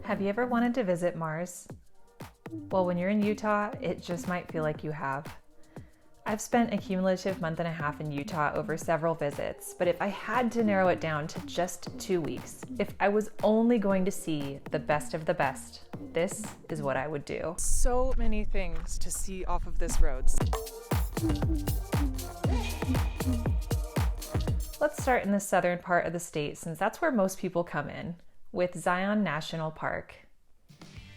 Have you ever wanted to visit Mars? Well, when you're in Utah, it just might feel like you have. I've spent a cumulative month and a half in Utah over several visits, but if I had to narrow it down to just 2 weeks, if I was only going to see the best of the best, this is what I would do. So many things to see off of this road. Let's start in the southern part of the state since that's where most people come in, with Zion National Park.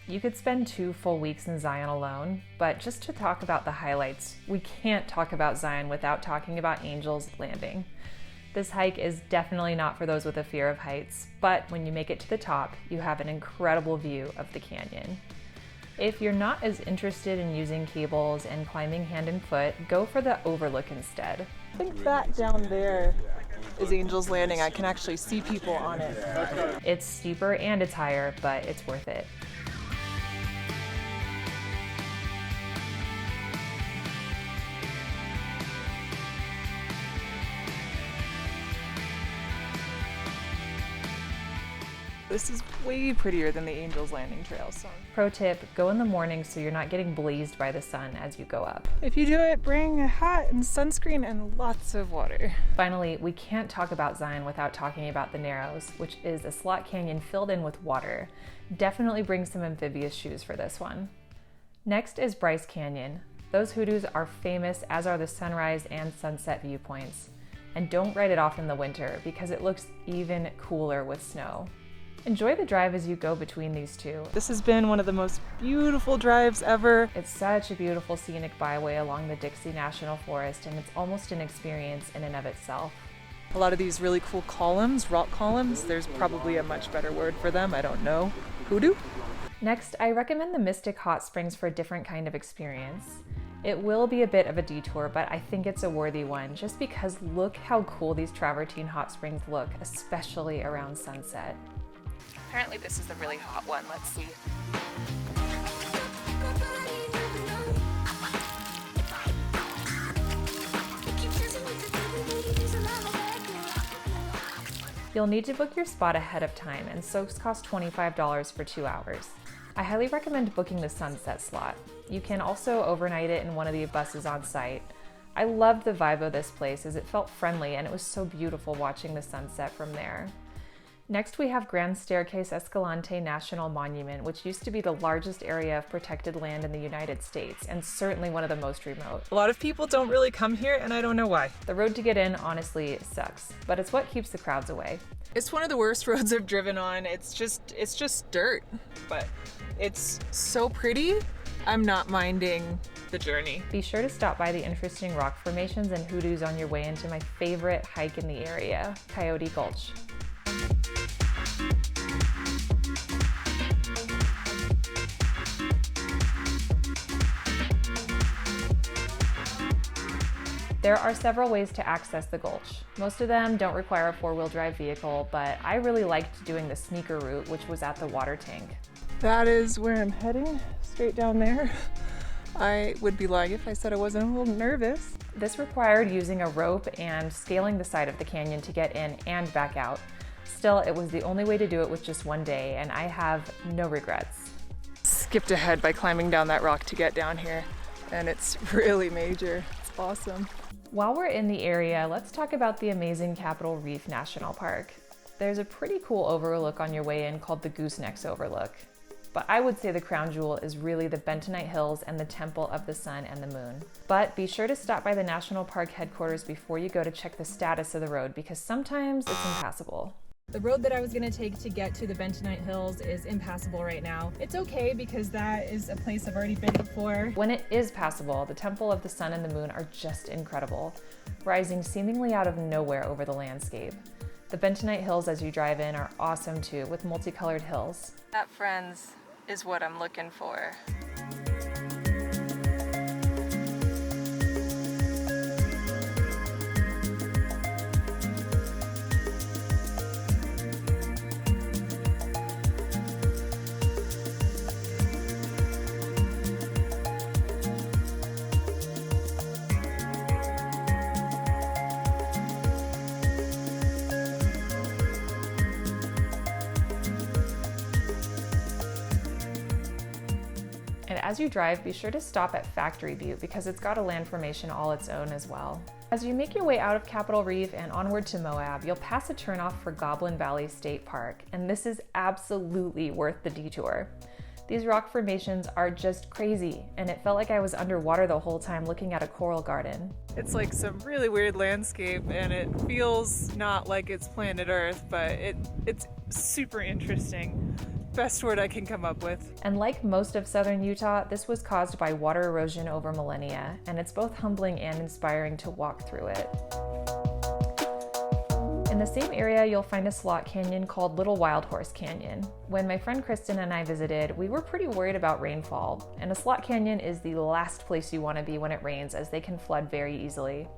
You could spend 2 full weeks in Zion alone, but just to talk about the highlights, we can't talk about Zion without talking about Angel's Landing. This hike is definitely not for those with a fear of heights, but when you make it to the top, you have an incredible view of the canyon. If you're not as interested in using cables and climbing hand and foot, go for the Overlook instead. I think that down there is Angel's Landing. I can actually see people on it. It's steeper and it's higher, but it's worth it. This is way prettier than the Angel's Landing Trail. So. Pro tip, go in the morning so you're not getting blazed by the sun as you go up. If you do it, bring a hat and sunscreen and lots of water. Finally, we can't talk about Zion without talking about the Narrows, which is a slot canyon filled in with water. Definitely bring some amphibious shoes for this one. Next is Bryce Canyon. Those hoodoos are famous, as are the sunrise and sunset viewpoints. And don't write it off in the winter because it looks even cooler with snow. Enjoy the drive as you go between these two. This has been one of the most beautiful drives ever. It's such a beautiful scenic byway along the Dixie National Forest, and it's almost an experience in and of itself. A lot of these really cool columns, rock columns, there's probably a much better word for them, I don't know. Hoodoo? Next, I recommend the Mystic Hot Springs for a different kind of experience. It will be a bit of a detour, but I think it's a worthy one just because look how cool these travertine hot springs look, especially around sunset. Apparently this is the really hot one. Let's see. You'll need to book your spot ahead of time, and soaks cost $25 for 2 hours. I highly recommend booking the sunset slot. You can also overnight it in one of the buses on site. I loved the vibe of this place as it felt friendly and it was so beautiful watching the sunset from there. Next, we have Grand StaircaseEscalante National Monument, which used to be the largest area of protected land in the United States, and certainly one of the most remote. A lot of people don't really come here, and I don't know why. The road to get in honestly sucks, but it's what keeps the crowds away. It's one of the worst roads I've driven on. It's just dirt, but it's so pretty. I'm not minding the journey. Be sure to stop by the interesting rock formations and hoodoos on your way into my favorite hike in the area, Coyote Gulch. There are several ways to access the gulch. Most of them don't require a 4-wheel drive vehicle, but I really liked doing the sneaker route, which was at the water tank. That is where I'm heading, straight down there. I would be lying if I said I wasn't a little nervous. This required using a rope and scaling the side of the canyon to get in and back out. Still, it was the only way to do it with just 1 day, and I have no regrets. Skipped ahead by climbing down that rock to get down here, and it's really major. It's awesome. While we're in the area, let's talk about the amazing Capitol Reef National Park. There's a pretty cool overlook on your way in called the Goosenecks Overlook. But I would say the crown jewel is really the Bentonite Hills and the Temple of the Sun and the Moon. But be sure to stop by the National Park headquarters before you go to check the status of the road because sometimes it's impassable. The road that I was going to take to get to the Bentonite Hills is impassable right now. It's okay because that is a place I've already been before. When it is passable, the Temple of the Sun and the Moon are just incredible, rising seemingly out of nowhere over the landscape. The Bentonite Hills as you drive in are awesome too, with multicolored hills. That, friends, is what I'm looking for. And as you drive, be sure to stop at Factory Butte because it's got a land formation all its own as well. As you make your way out of Capitol Reef and onward to Moab, you'll pass a turnoff for Goblin Valley State Park, and this is absolutely worth the detour. These rock formations are just crazy, and it felt like I was underwater the whole time looking at a coral garden. It's like some really weird landscape, and it feels not like it's planet Earth, but it's super interesting. Best word I can come up with. And like most of southern Utah, this was caused by water erosion over millennia, and it's both humbling and inspiring to walk through it. In the same area, you'll find a slot canyon called Little Wild Horse Canyon. When my friend Kristen and I visited, we were pretty worried about rainfall, and a slot canyon is the last place you want to be when it rains, as they can flood very easily.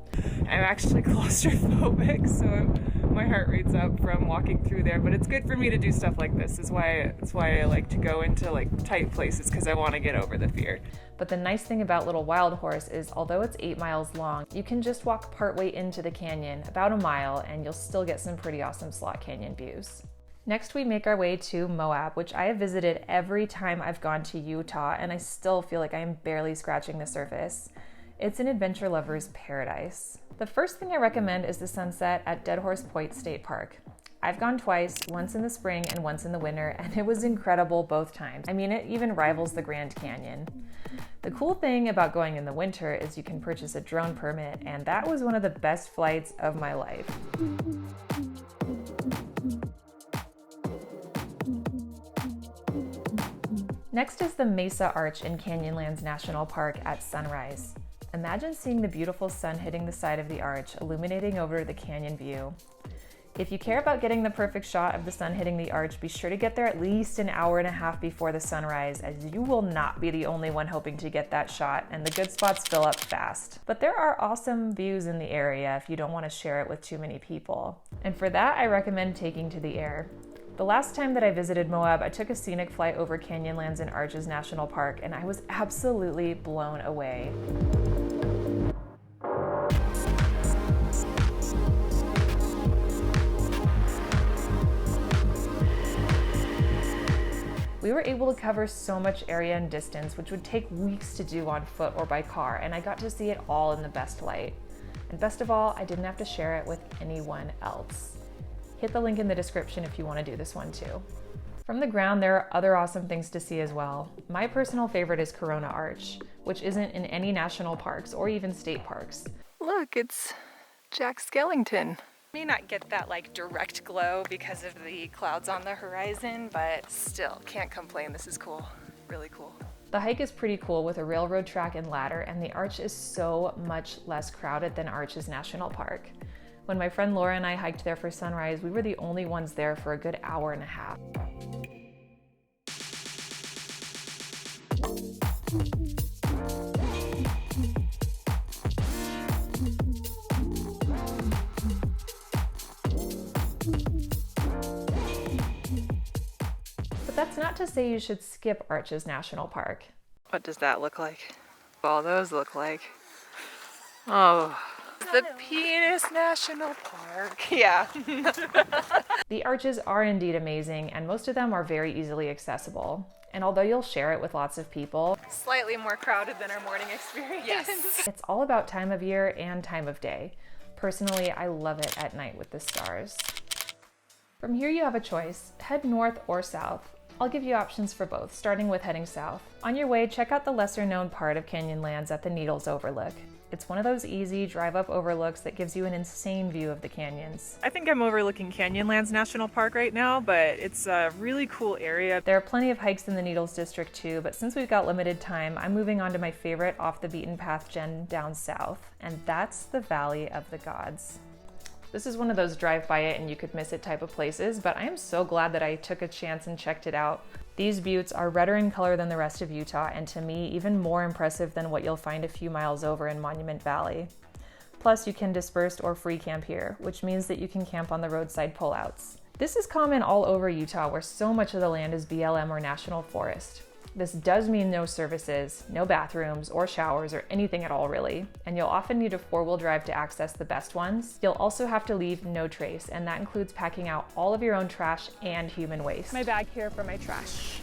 I'm actually claustrophobic, so my heart rate's up from walking through there, but it's good for me to do stuff like this. It's why I like to go into like tight places, because I want to get over the fear. But the nice thing about Little Wild Horse is although it's 8 miles long, you can just walk partway into the canyon, about a mile, and you'll still get some pretty awesome slot canyon views. Next, we make our way to Moab, which I have visited every time I've gone to Utah, and I still feel like I am barely scratching the surface. It's an adventure lover's paradise. The first thing I recommend is the sunset at Dead Horse Point State Park. I've gone twice, once in the spring and once in the winter, and it was incredible both times. I mean, it even rivals the Grand Canyon. The cool thing about going in the winter is you can purchase a drone permit, and that was one of the best flights of my life. Next is the Mesa Arch in Canyonlands National Park at sunrise. Imagine seeing the beautiful sun hitting the side of the arch, illuminating over the canyon view. If you care about getting the perfect shot of the sun hitting the arch, be sure to get there at least an hour and a half before the sunrise, as you will not be the only one hoping to get that shot, and the good spots fill up fast. But there are awesome views in the area if you don't want to share it with too many people. And for that, I recommend taking to the air. The last time that I visited Moab, I took a scenic flight over Canyonlands and Arches National Park, and I was absolutely blown away. We were able to cover so much area and distance, which would take weeks to do on foot or by car, and I got to see it all in the best light. And best of all, I didn't have to share it with anyone else. Hit the link in the description if you want to do this one too. From the ground, there are other awesome things to see as well. My personal favorite is Corona Arch, which isn't in any national parks or even state parks. Look, it's Jack Skellington. May not get that like direct glow because of the clouds on the horizon, but still can't complain. This is cool, really cool. The hike is pretty cool with a railroad track and ladder, and the arch is so much less crowded than Arches National Park. When my friend Laura and I hiked there for sunrise, we were the only ones there for a good hour and a half. That's not to say you should skip Arches National Park. What does that look like? All those look like. Oh, the Penis National Park. Yeah. The arches are indeed amazing, and most of them are very easily accessible. And although you'll share it with lots of people, Slightly more crowded than our morning experience. Yes. it's all about time of year and time of day. Personally, I love it at night with the stars. From here you have a choice. Head north or south. I'll give you options for both, starting with heading south. On your way, check out the lesser known part of Canyonlands at the Needles Overlook. It's one of those easy drive-up overlooks that gives you an insane view of the canyons. I think I'm overlooking Canyonlands National Park right now, but it's a really cool area. There are plenty of hikes in the Needles District too, but since we've got limited time, I'm moving on to my favorite off the beaten path gen down south, and that's the Valley of the Gods. This is one of those drive by it and you could miss it type of places, but I am so glad that I took a chance and checked it out. These buttes are redder in color than the rest of Utah, and to me, even more impressive than what you'll find a few miles over in Monument Valley. Plus, you can dispersed or free camp here, which means that you can camp on the roadside pullouts. This is common all over Utah, where so much of the land is BLM or national forest. This does mean no services, no bathrooms or showers or anything at all really, and you'll often need a four-wheel drive to access the best ones. You'll also have to leave no trace, and that includes packing out all of your own trash and human waste. My bag here for my trash,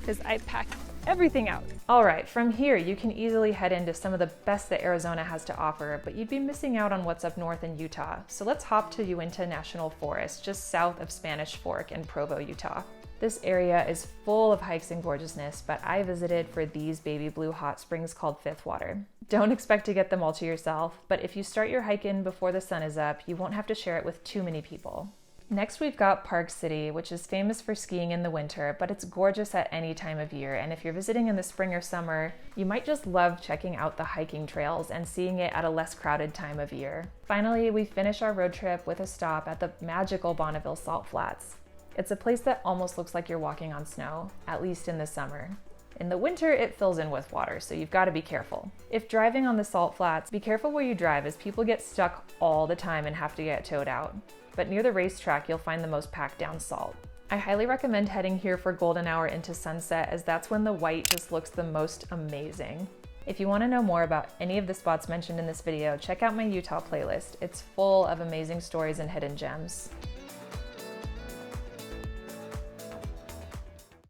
because I pack everything out. All right, from here, you can easily head into some of the best that Arizona has to offer, but you'd be missing out on what's up north in Utah. So let's hop to Uinta National Forest, just south of Spanish Fork in Provo, Utah. This area is full of hikes and gorgeousness, but I visited for these baby blue hot springs called Fifth Water. Don't expect to get them all to yourself, but if you start your hike in before the sun is up, you won't have to share it with too many people. Next, we've got Park City, which is famous for skiing in the winter, but it's gorgeous at any time of year. And if you're visiting in the spring or summer, you might just love checking out the hiking trails and seeing it at a less crowded time of year. Finally, we finish our road trip with a stop at the magical Bonneville Salt Flats. It's a place that almost looks like you're walking on snow, at least in the summer. In the winter, it fills in with water, so you've got to be careful. If driving on the salt flats, be careful where you drive as people get stuck all the time and have to get towed out. But near the racetrack, you'll find the most packed down salt. I highly recommend heading here for golden hour into sunset, as that's when the white just looks the most amazing. If you want to know more about any of the spots mentioned in this video, check out my Utah playlist. It's full of amazing stories and hidden gems.